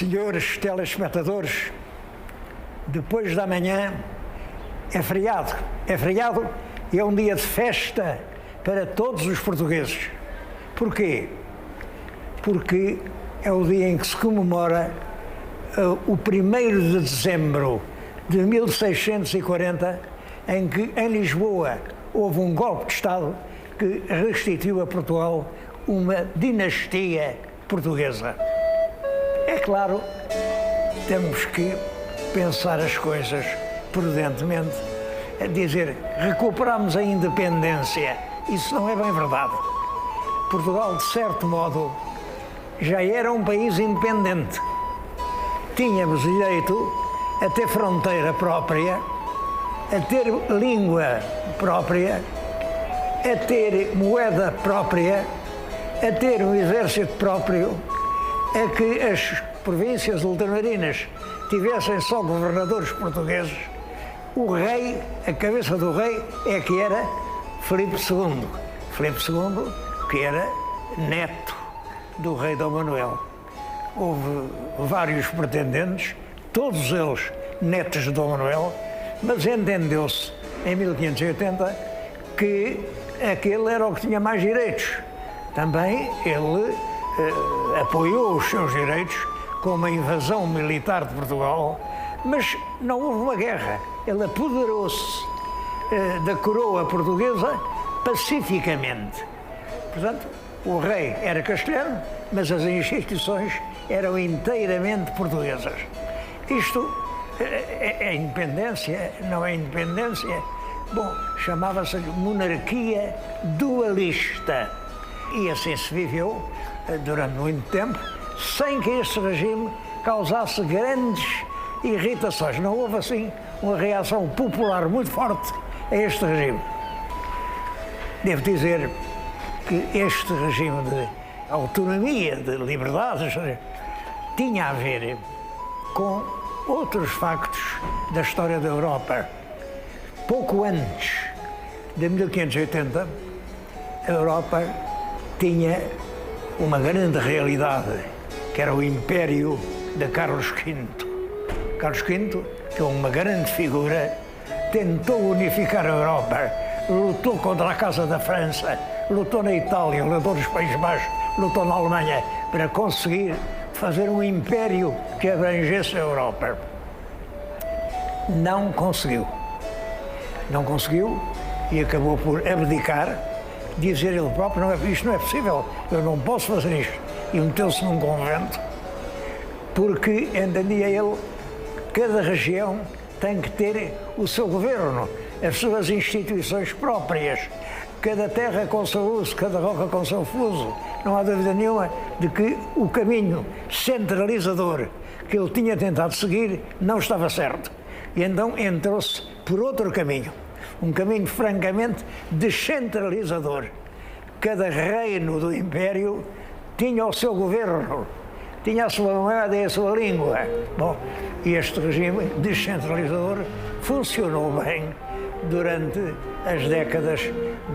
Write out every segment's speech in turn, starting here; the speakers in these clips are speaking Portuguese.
Senhores telespectadores, depois da manhã é feriado. É feriado e é um dia de festa para todos os portugueses. Porquê? Porque é o dia em que se comemora o 1º de dezembro de 1640, em que em Lisboa houve um golpe de Estado que restituiu a Portugal uma dinastia portuguesa. É claro, temos que pensar as coisas prudentemente, dizer recuperamos a independência. Isso não é bem verdade. Portugal, de certo modo, já era um país independente. Tínhamos direito a ter fronteira própria, a ter língua própria, a ter moeda própria, a ter um exército próprio, a que as províncias ultramarinas tivessem só governadores portugueses. O rei, a cabeça do rei, é que era Filipe II. Filipe II, que era neto do rei Dom Manuel. Houve vários pretendentes, todos eles netos de Dom Manuel, mas entendeu-se em 1580 que aquele era o que tinha mais direitos. Também ele apoiou os seus direitos com uma invasão militar de Portugal, mas não houve uma guerra. Ele apoderou-se da coroa portuguesa pacificamente. Portanto, o rei era castelhano, mas as instituições eram inteiramente portuguesas. Isto é independência, não é independência? Bom, chamava-se monarquia dualista. E assim se viveu durante muito tempo, sem que este regime causasse grandes irritações. Não houve, assim, uma reação popular muito forte a este regime. Devo dizer que este regime de autonomia, de liberdades, tinha a ver com outros factos da história da Europa. Pouco antes de 1580, a Europa tinha uma grande realidade, que era o Império de Carlos V. Carlos V, que é uma grande figura, tentou unificar a Europa, lutou contra a Casa da França, lutou na Itália, lutou nos Países Baixos, lutou na Alemanha, para conseguir fazer um império que abrangesse a Europa. Não conseguiu. Não conseguiu e acabou por abdicar, dizer ele próprio, isto não é possível, eu não posso fazer isto. E meteu-se num convento, porque entendia ele que cada região tem que ter o seu governo, as suas instituições próprias, cada terra com seu uso, cada roca com seu fuso. Não há dúvida nenhuma de que o caminho centralizador que ele tinha tentado seguir não estava certo. E então entrou-se por outro caminho, um caminho francamente descentralizador. Cada reino do Império tinha o seu governo, tinha a sua moeda e a sua língua. Bom, este regime descentralizador funcionou bem durante as décadas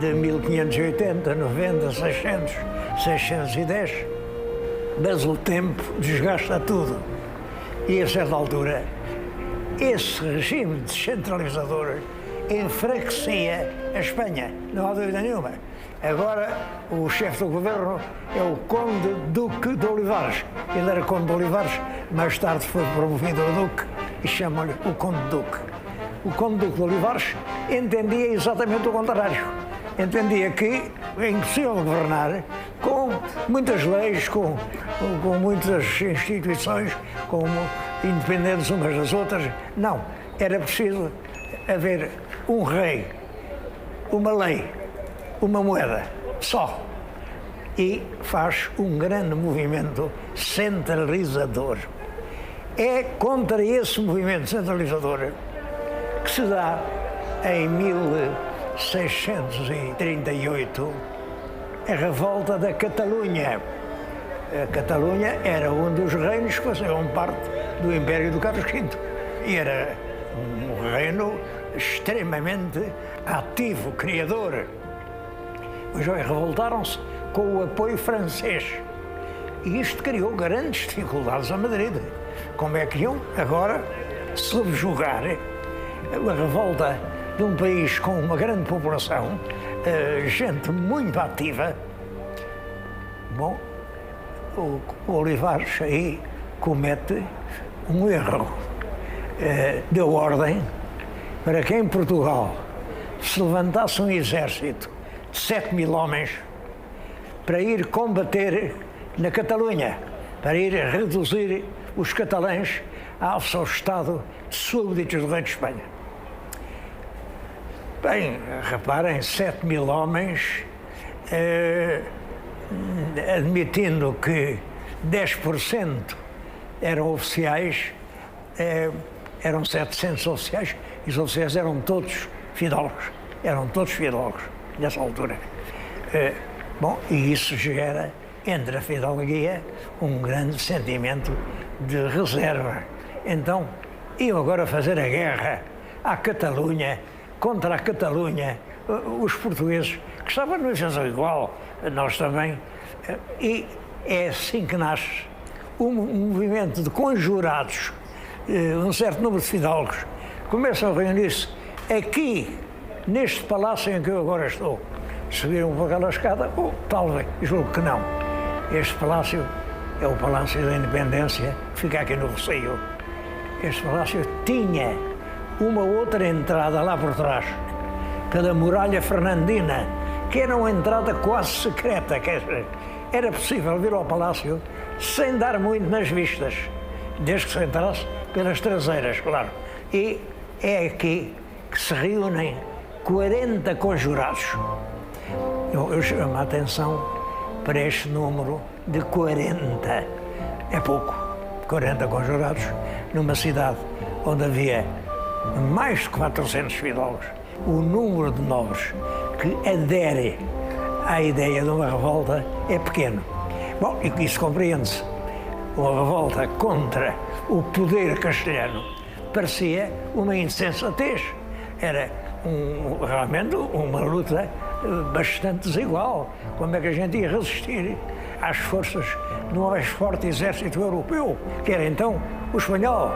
de 1580, 90, 600, 610, mas o tempo desgasta tudo. E a certa altura, esse regime descentralizador enfraquecia a Espanha, não há dúvida nenhuma. Agora, o chefe do governo é o Conde Duque de Olivares. Ele era Conde de Olivares, mais tarde foi promovido a Duque e chamam-lhe o Conde Duque. O Conde Duque de Olivares entendia exatamente o contrário. Entendia que é impossível governar com muitas leis, com muitas instituições, independentes umas das outras. Não, era preciso haver um rei, uma lei, uma moeda, só. E faz um grande movimento centralizador. É contra esse movimento centralizador que se dá em 1638 a revolta da Catalunha. A Catalunha era um dos reinos que faziam parte do Império do Carlos V. E era um reino extremamente ativo, criador. Os revoltaram-se com o apoio francês. E isto criou grandes dificuldades a Madrid. Como é que iam agora subjugar a revolta de um país com uma grande população, gente muito ativa? Bom, o Olivares aí comete um erro. Deu ordem para que em Portugal se levantasse um exército de 7.000 homens para ir combater na Catalunha, para ir reduzir os catalães ao seu estado de súbditos do rei de Espanha. Bem, reparem, 7.000 homens, admitindo que 10% eram oficiais, eram 700 oficiais, e os oficiais eram todos fidalgos, nessa altura. Bom, e isso gera entre a fidalguia um grande sentimento de reserva. Então, iam agora fazer a guerra à Catalunha, contra a Catalunha, os portugueses, que estavam numa situação igual, nós também, e é assim que nasce um movimento de conjurados, um certo número de fidalgos, começam a reunir-se aqui, neste palácio em que eu agora estou. Subiram por aquela escada? Talvez, julgo que não. Este palácio é o Palácio da Independência, que fica aqui no Rossio. Este palácio tinha uma outra entrada lá por trás, pela Muralha Fernandina, que era uma entrada quase secreta, quer dizer, era possível vir ao palácio sem dar muito nas vistas, desde que se entrasse pelas traseiras, claro. E é aqui que se reúnem 40 conjurados. Eu chamo a atenção para este número de 40. É pouco, 40 conjurados numa cidade onde havia mais de 400 fidalgos. O número de nobres que adere à ideia de uma revolta é pequeno. Bom, e isso compreende-se. Uma revolta contra o poder castelhano parecia uma insensatez. Era realmente uma luta bastante desigual. Como é que a gente ia resistir às forças do mais forte exército europeu, que era então o espanhol?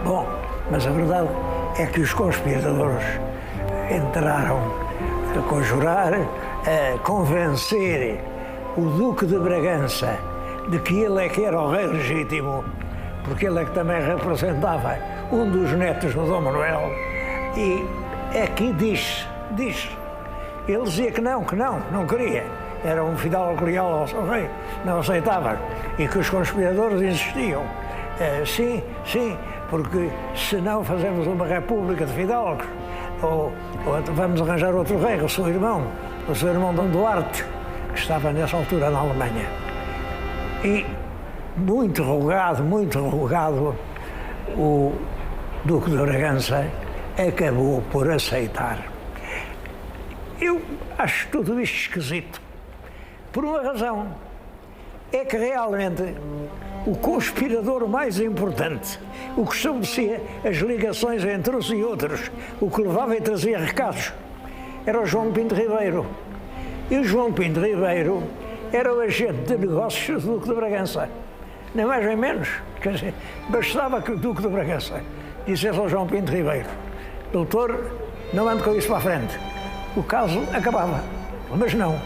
Bom, mas a verdade é que os conspiradores entraram a conjurar, a convencer o Duque de Bragança de que ele é que era o rei legítimo, porque ele é que também representava um dos netos do Dom Manuel. E aqui diz, ele dizia que não queria, era um fidalgo leal ao seu rei, não aceitava, e que os conspiradores insistiam, sim, porque se não fazemos uma república de fidalgos, ou vamos arranjar outro rei, o seu irmão Dom Duarte, que estava nessa altura na Alemanha. E muito rogado, o Duque de Bragança acabou por aceitar. Eu acho tudo isto esquisito, por uma razão, é que realmente o conspirador mais importante, o que estabelecia as ligações entre uns e outros, o que levava e trazia recados, era o João Pinto Ribeiro. E o João Pinto Ribeiro era o agente de negócios do Duque de Bragança, nem mais nem menos. Quer dizer, bastava que o Duque de Bragança dissesse ao João Pinto Ribeiro: doutor, não ande com isso para a frente. O caso acabava. Mas não.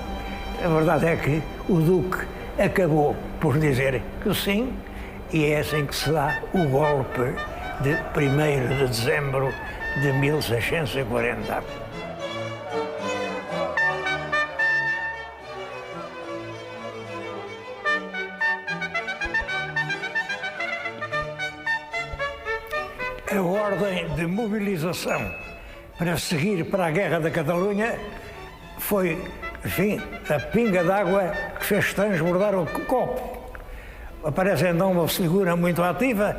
A verdade é que o Duque acabou por dizer que sim, e é assim que se dá o golpe de 1º de dezembro de 1640. A ordem de mobilização para seguir para a Guerra da Catalunha foi, enfim, a pinga d'água que fez transbordar o copo. Aparece então uma figura muito ativa,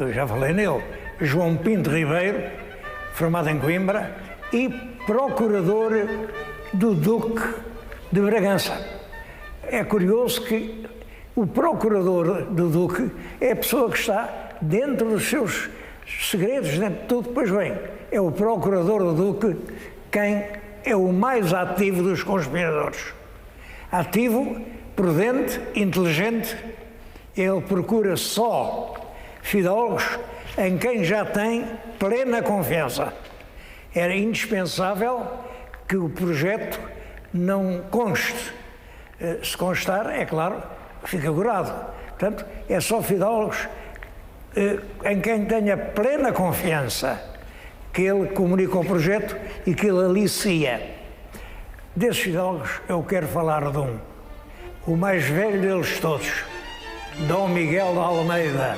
eu já falei nele, João Pinto Ribeiro, formado em Coimbra, e procurador do Duque de Bragança. É curioso que o procurador do Duque é a pessoa que está dentro dos seus segredos, dentro de tudo. Pois bem, é o procurador do Duque quem é o mais ativo dos conspiradores. Ativo prudente, inteligente, ele procura só fidalgos em quem já tem plena confiança. Era indispensável que o projeto não conste. Se constar, é claro, fica gorado. Portanto, é só fidalgos em quem tenha plena confiança que ele comunica o projeto e que ele alicia. Desses fidalgos eu quero falar de um, o mais velho deles todos, Dom Miguel de Almeida,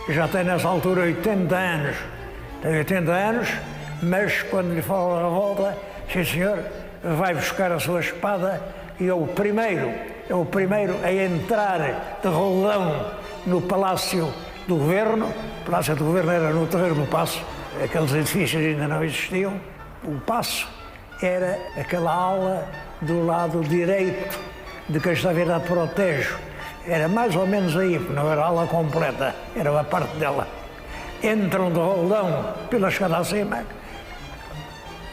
que já tem nessa altura 80 anos. Tem 80 anos, mas quando lhe fala a revolta, sim senhor, vai buscar a sua espada e é o primeiro a entrar de roldão no Palácio do Governo. O Palácio do Governo era no Terreiro do Paço, aqueles edifícios ainda não existiam. O Paço era aquela ala do lado direito de Castelo para o Tejo. Era mais ou menos aí, porque não era a ala completa, era uma parte dela. Entram de roldão pela escada acima,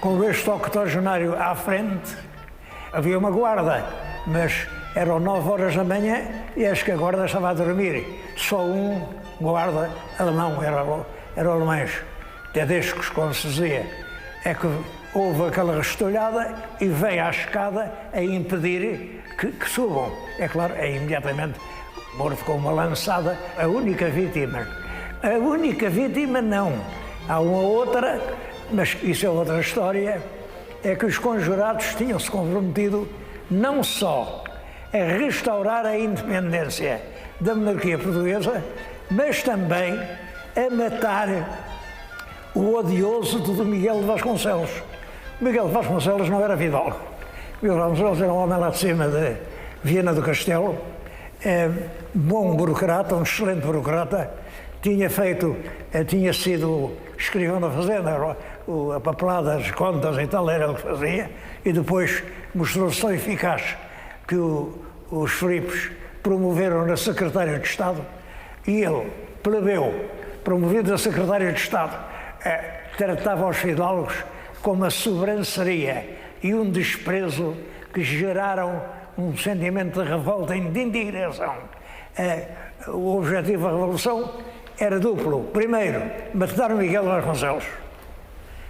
com este octogenário à frente. Havia uma guarda, mas eram 9 horas da manhã e acho que a guarda estava a dormir. Só um guarda alemão, eram alemães, tedescos, como se dizia. É que houve aquela restolhada e veio à escada a impedir que subam. É claro, é imediatamente morto com uma lançada, a única vítima. A única vítima não. Há uma outra, mas isso é outra história, é que os conjurados tinham-se comprometido não só a restaurar a independência da monarquia portuguesa, mas também a matar o odioso de Miguel de Vasconcelos. Miguel de Vasconcelos não era fidalgo. Miguel de Vasconcelos era um homem lá de cima de Viana do Castelo, bom burocrata, um excelente burocrata, tinha sido escrivão da fazenda, a papelada, as contas e tal, era o que fazia, e depois mostrou-se tão eficaz que os Filipes promoveram a secretário de Estado e ele, plebeu, promovido a secretário de Estado, tratava os fidalgos com uma sobranceria e um desprezo que geraram um sentimento de revolta e de indignação. O objetivo da Revolução era duplo. Primeiro, matar Miguel de Vasconcelos.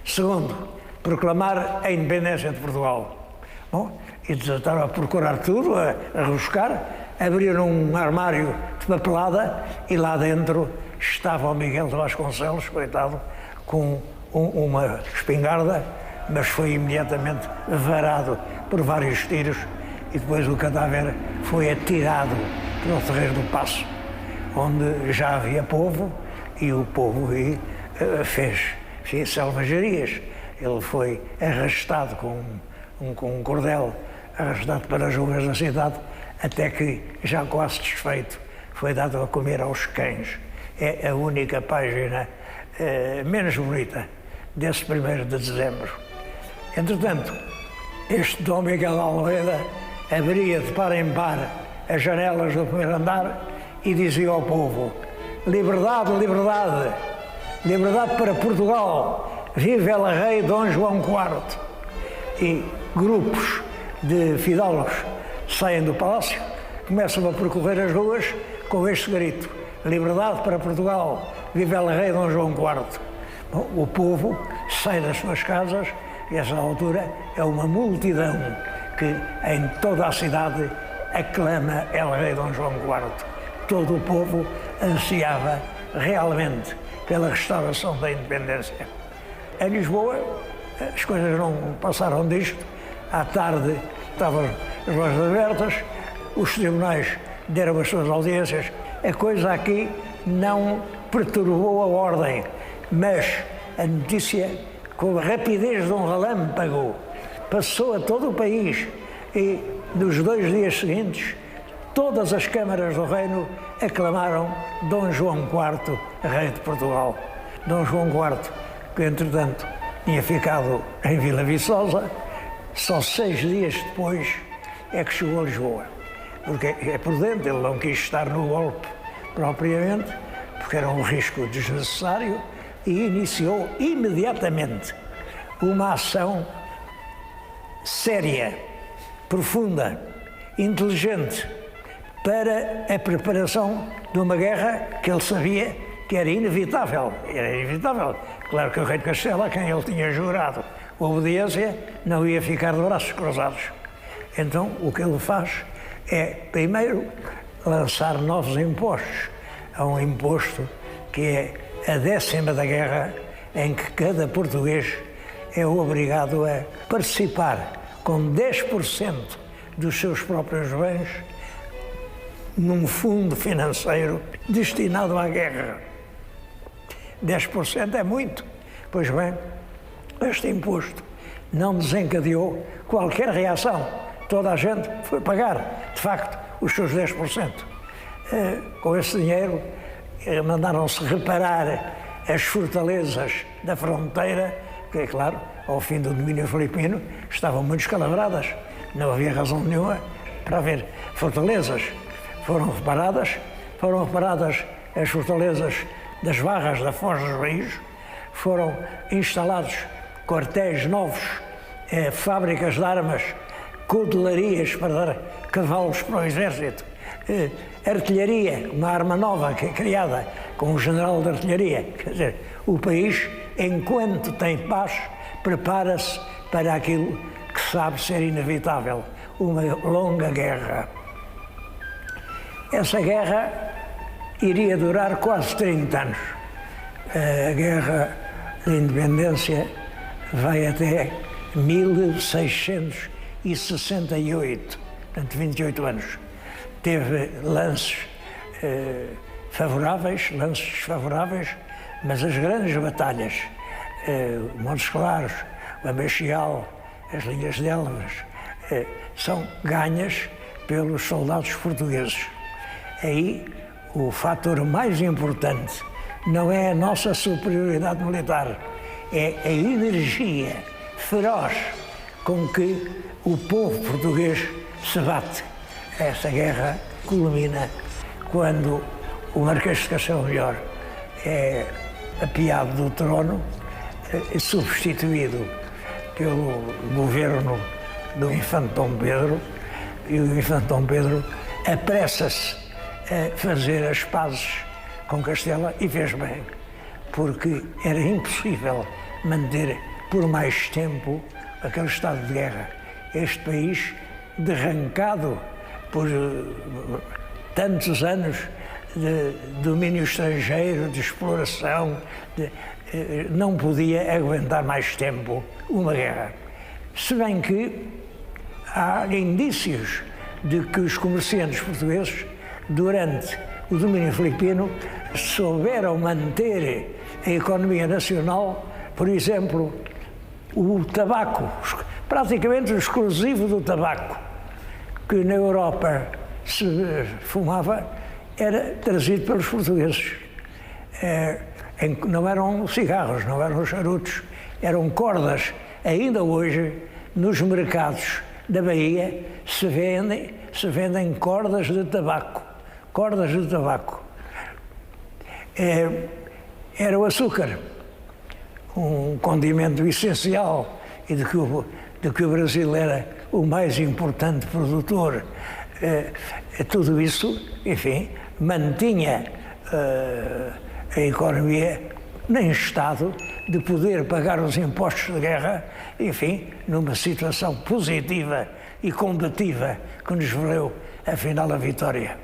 Segundo, proclamar a independência de Portugal. Bom, e estavam a procurar tudo, a rebuscar, abriram um armário de papelada e lá dentro estava o Miguel de Vasconcelos, coitado, com uma espingarda, mas foi imediatamente varado por vários tiros e depois o cadáver foi atirado para o Terreiro do Paço, onde já havia povo e o povo fez selvagerias. Ele foi arrastado com um cordel, arrastado para as ruas da cidade, até que, já quase desfeito, foi dado a comer aos cães. É a única página menos bonita desse 1º de dezembro. Entretanto, este Dom Miguel de Almeida abria de par em par as janelas do primeiro andar e dizia ao povo: liberdade, liberdade, liberdade para Portugal, vive el rei Dom João IV. E grupos de fidalgos saem do palácio, começam a percorrer as ruas com este grito: liberdade para Portugal, vive el rei Dom João IV. Bom, o povo sai das suas casas e, a essa altura, é uma multidão que em toda a cidade aclama el rei Dom João IV. Todo o povo ansiava realmente pela restauração da independência. Em Lisboa, as coisas não passaram disto. À tarde estavam as lojas abertas, os tribunais deram as suas audiências. A coisa aqui não perturbou a ordem, mas a notícia, com a rapidez de um relâmpago, passou a todo o país e, nos 2 dias seguintes, todas as câmaras do reino aclamaram Dom João IV, rei de Portugal. Dom João IV, que entretanto tinha ficado em Vila Viçosa, só 6 dias depois é que chegou a Lisboa. Porque é prudente, ele não quis estar no golpe propriamente, porque era um risco desnecessário, e iniciou imediatamente uma ação séria, profunda, inteligente para a preparação de uma guerra que ele sabia que era inevitável. Era inevitável. Claro que o rei de Castela, a quem ele tinha jurado obediência, não ia ficar de braços cruzados. Então, o que ele faz é, primeiro, lançar novos impostos. Há um imposto que é a 10ª da guerra, em que cada português é obrigado a participar com 10% dos seus próprios bens num fundo financeiro destinado à guerra. 10% é muito. Pois bem, este imposto não desencadeou qualquer reação. Toda a gente foi pagar, de facto, os seus 10%. Com esse dinheiro, mandaram-se reparar as fortalezas da fronteira, que, é claro, ao fim do domínio filipino, estavam muito escalabradas. Não havia razão nenhuma para haver fortalezas. Foram reparadas as fortalezas das Barras da Foz dos Rios, foram instalados quartéis novos, fábricas de armas, cutelarias para dar cavalos para o exército, artilharia, uma arma nova que é criada com um general de artilharia. Quer dizer, o país, enquanto tem paz, prepara-se para aquilo que sabe ser inevitável, uma longa guerra. Essa guerra iria durar quase 30 anos. A guerra da independência vai até 1668, portanto 28 anos. Teve lances favoráveis, lances desfavoráveis, mas as grandes batalhas, Montes Claros, o Amexial, as linhas de Elvas, são ganhas pelos soldados portugueses. Aí o fator mais importante não é a nossa superioridade militar, é a energia feroz com que o povo português se bate. Essa guerra culmina quando o Marquês de Castelo Melhor é apeado do trono e substituído pelo governo do Infante Dom Pedro, e o Infante Dom Pedro apressa-se a fazer as pazes com Castela, e fez bem, porque era impossível manter por mais tempo aquele estado de guerra. Este país, derrancado por tantos anos de domínio estrangeiro, de exploração, não podia aguentar mais tempo uma guerra. Se bem que há indícios de que os comerciantes portugueses, durante o domínio filipino, souberam manter a economia nacional, por exemplo, o tabaco, praticamente o exclusivo do tabaco, que na Europa se fumava, era trazido pelos portugueses. Não eram cigarros, não eram charutos, eram cordas. Ainda hoje, nos mercados da Bahia, se vendem cordas de tabaco. Cordas de tabaco. Era o açúcar, um condimento essencial, e de que o Brasil era o mais importante produtor. Tudo isso, enfim, mantinha a economia em estado de poder pagar os impostos de guerra, enfim, numa situação positiva e combativa que nos valeu, afinal, a vitória.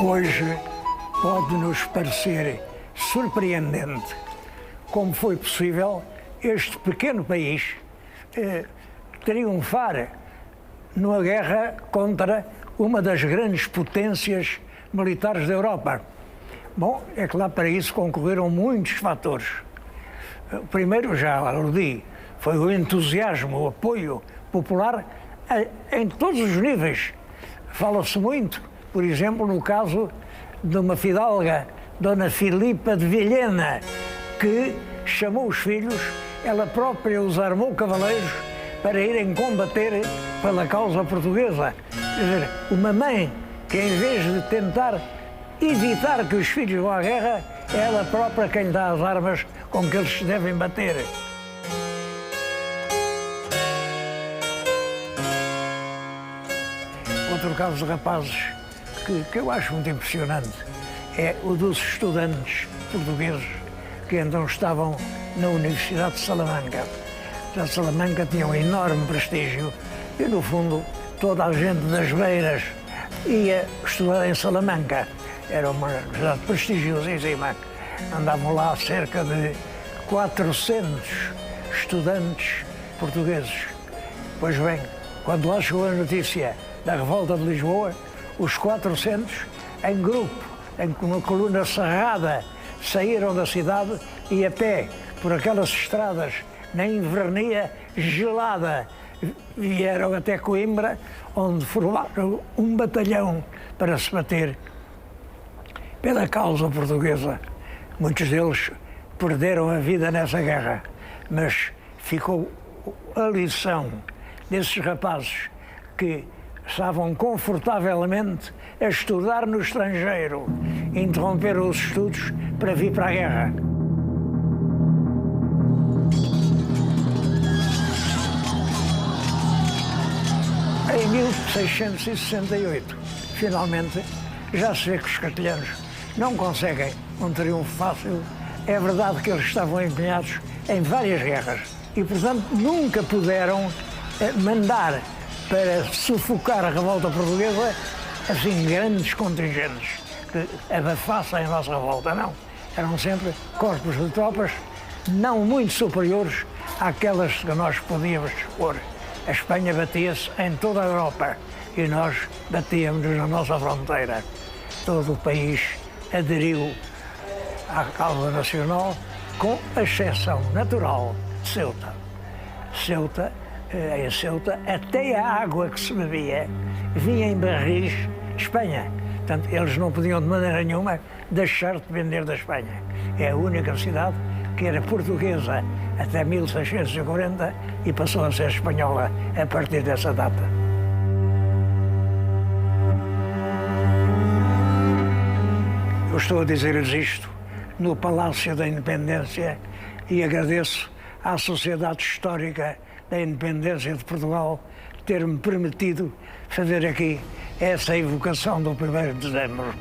Hoje pode-nos parecer surpreendente como foi possível este pequeno país triunfar numa guerra contra uma das grandes potências militares da Europa. Bom, é claro, para isso concorreram muitos fatores. Primeiro, já aludi, foi o entusiasmo, o apoio popular em todos os níveis. Fala-se muito, por exemplo, no caso de uma fidalga, Dona Filipa de Vilhena, que chamou os filhos, ela própria os armou cavaleiros para irem combater pela causa portuguesa. Quer dizer, uma mãe que, em vez de tentar evitar que os filhos vão à guerra, é ela própria quem dá as armas com que eles se devem bater. Outro caso de rapazes que eu acho muito impressionante é o dos estudantes portugueses que então estavam na Universidade de Salamanca. A Salamanca tinha um enorme prestígio e, no fundo, toda a gente das beiras ia estudar em Salamanca. Era uma universidade prestigiosíssima. Andavam lá cerca de 400 estudantes portugueses. Pois bem, quando lá chegou a notícia da revolta de Lisboa, os 400, em grupo, em uma coluna cerrada, saíram da cidade e a pé, por aquelas estradas na invernia gelada, vieram até Coimbra, onde formaram um batalhão para se bater pela causa portuguesa. Muitos deles perderam a vida nessa guerra, mas ficou a lição desses rapazes que estavam confortavelmente a estudar no estrangeiro, interromperam os estudos para vir para a guerra. Em 1668, finalmente, já se vê que os castelhanos não conseguem um triunfo fácil. É verdade que eles estavam empenhados em várias guerras e, portanto, nunca puderam mandar para sufocar a revolta portuguesa assim grandes contingentes que abafassem a nossa revolta, não. Eram sempre corpos de tropas não muito superiores àquelas que nós podíamos dispor. A Espanha batia-se em toda a Europa e nós batíamos na nossa fronteira. Todo o país aderiu à causa nacional, com a exceção natural de Ceuta. Em Ceuta, até a água que se bebia vinha em barris de Espanha. Portanto, eles não podiam de maneira nenhuma deixar de depender da Espanha. É a única cidade que era portuguesa até 1640 e passou a ser espanhola a partir dessa data. Eu estou a dizer-lhes isto no Palácio da Independência e agradeço à Sociedade Histórica da Independência de Portugal ter-me permitido fazer aqui essa evocação do 1º de dezembro.